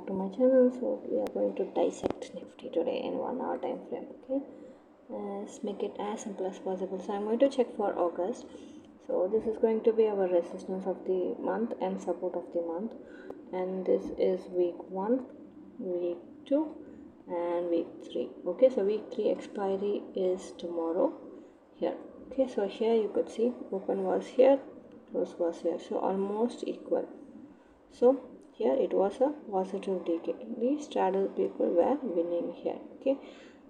To my channel. So we are going to dissect Nifty today in 1 hour time frame. Okay, let's make it as simple as possible. So I'm going to check for August. So this is going to be our resistance of the month and support of the month, and this is week 1, week 2 and week 3. Okay, so week 3 expiry is tomorrow here. Okay, so here you could see open was here, close was here, so almost equal. So here it was a positive decay. The straddle people were winning here. Okay,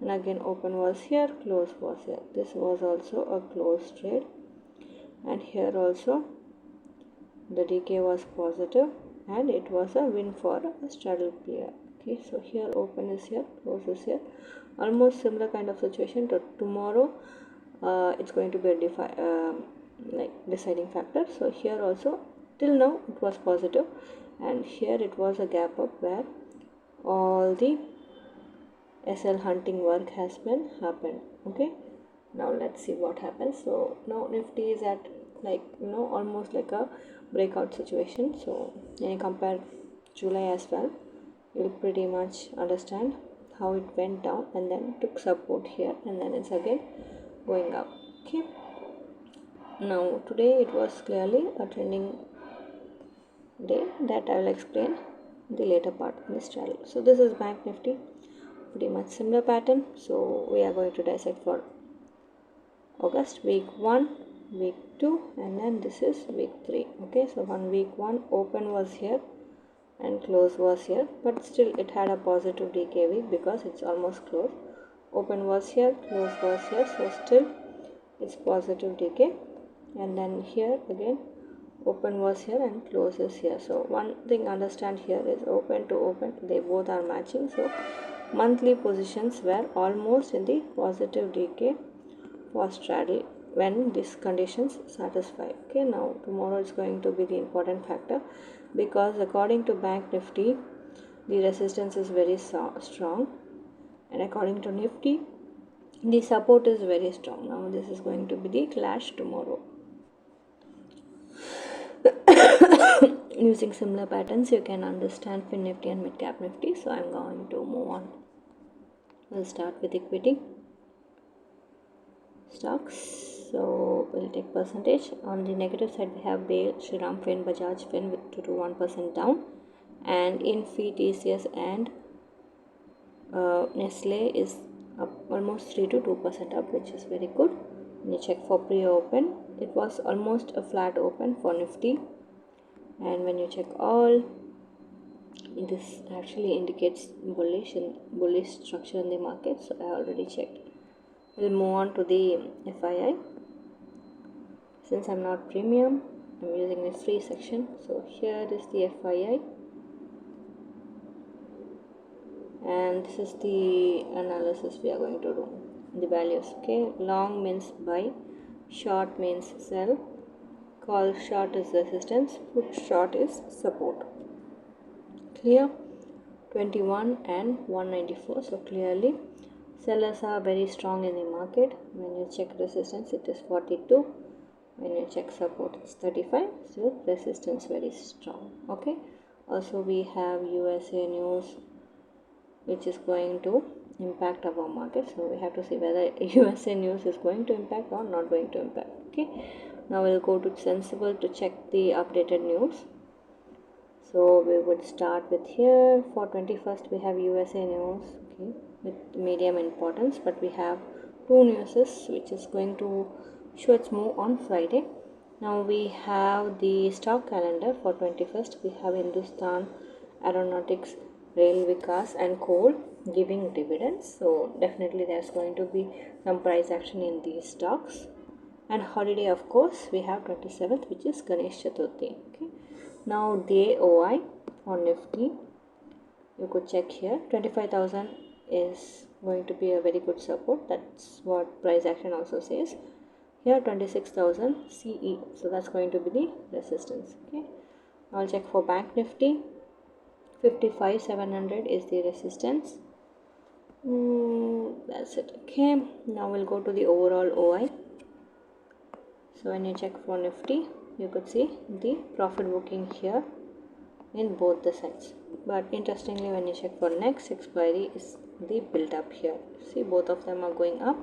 and again open was here, close was here. This was also a close trade, and here also the decay was positive and it was a win for a straddle player. Okay, so here open is here, close is here, almost similar kind of situation to tomorrow. It's going to be a like deciding factor. So here also till now it was positive, and here it was a gap up where all the SL hunting work has been happened. Okay, now let's see what happens. So now Nifty is at almost like a breakout situation. So when you compare July as well, you'll pretty much understand how it went down and then took support here, and then it's again going up. Okay, now today it was clearly a trending day that I will explain the later part in this channel. So this is Bank Nifty, pretty much similar pattern. So we are going to dissect for August week 1, week 2, and then this is week 3. Okay, so on week 1 open was here and close was here, but still it had a positive decay week because it's almost close. Open was here, close was here, so still it's positive decay. And then here again open was here and close is here. So one thing understand here is open to open, they both are matching. So monthly positions were almost in the positive decay for straddle when these conditions satisfy. Okay, now tomorrow is going to be the important factor, because according to Bank Nifty the resistance is very strong, and according to Nifty the support is very strong. Now this is going to be the clash tomorrow. Using similar patterns you can understand Finnifty and Midcap Nifty. So I'm going to move on. We'll start with equity stocks. So we'll take percentage. On the negative side we have BAIL, Shriram Fin, Bajaj Fin with 2 to 1% down, and Infi, TCS and Nestle is up almost 3 to 2% up, which is very good. When you check for pre-open, it was almost a flat open for Nifty, and when you check all, this actually indicates bullish structure in the market. So I already checked. We'll move on to the FII. Since I'm not premium, I'm using the free section. So here is the FII, and this is the analysis we are going to do. The values. Okay, long means buy, short means sell, call short is resistance, put short is support. Clear? 21 and 194. So clearly sellers are very strong in the market. When you check resistance it is 42, when you check support it's 35. So resistance very strong. Okay, also we have USA news which is going to impact our market, so we have to see whether USA news is going to impact or not going to impact. Okay, now we'll go to Sensible to check the updated news. So we would start with here for 21st we have USA news, okay, with medium importance, but we have 2 newses which is going to show its move on Friday. Now we have the stock calendar for 21st. We have Hindustan Aeronautics, Rail Vikas and coal giving dividends, so definitely there's going to be some price action in these stocks. And holiday, of course, we have 27th, which is Ganesh Chaturthi. Okay, now the OI on Nifty, you could check here. 25,000 is going to be a very good support. That's what price action also says. Here 26,000 CE, so that's going to be the resistance. Okay, I'll check for Bank Nifty. 55,700 is the resistance. That's it. Okay, now we'll go to the overall OI. So when you check for Nifty, you could see the profit booking here in both the sides. But interestingly, when you check for next expiry, is the build up here. See, both of them are going up.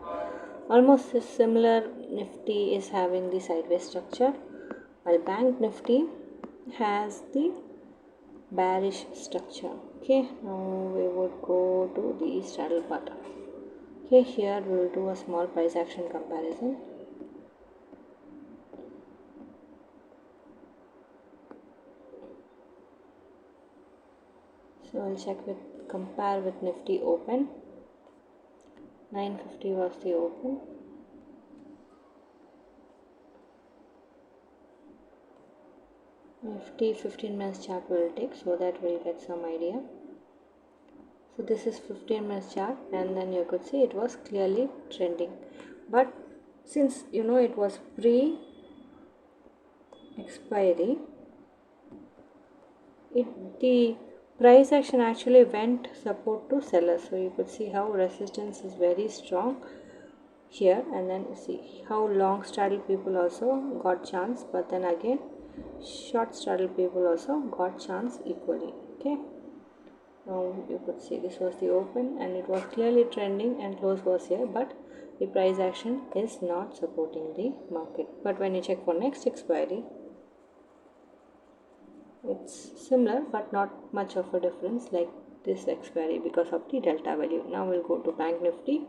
Almost similar. Nifty is having the sideways structure, while Bank Nifty has the bearish structure. Okay, now we would go to the straddle part. Okay, here we will do a small price action comparison. So I'll check with compare with Nifty open. 950 was the open. Nifty 15 minutes chart will take, so that we'll get some idea. So this is 15 minutes chart, and then you could see it was clearly trending, but since it was pre expiry, the price action actually went support to sellers. So you could see how resistance is very strong here, and then see how long straddle people also got chance, but then again short straddle people also got chance equally. Okay, now you could see this was the open and it was clearly trending and close was here, but the price action is not supporting the market. But when you check for next expiry, it's similar but not much of a difference like this expiry because of the delta value. Now we'll go to Bank Nifty.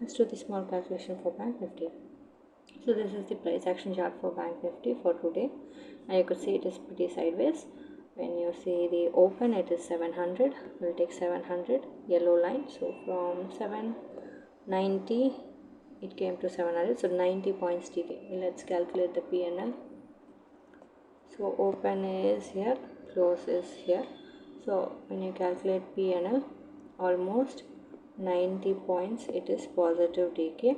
Let's do the small calculation for Bank Nifty. So this is the price action chart for Bank Nifty for today, and you could see it is pretty sideways. When you see the open, it is 700. We'll take 700 yellow line. So from 790 it came to 700, so 90 points TK. Let's calculate the PNL. So open is here, close is here. So when you calculate PNL, almost 90 points, it is positive DK,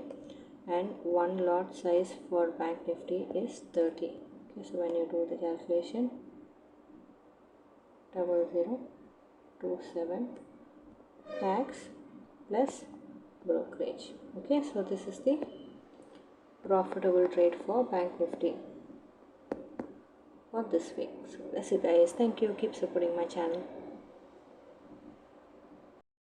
and one lot size for Bank Nifty is 30. Okay, so when you do the calculation, 0027 tax plus brokerage. Okay, so this is the profitable trade for Bank Nifty for this week. So that's it guys. Thank you. Keep supporting my channel.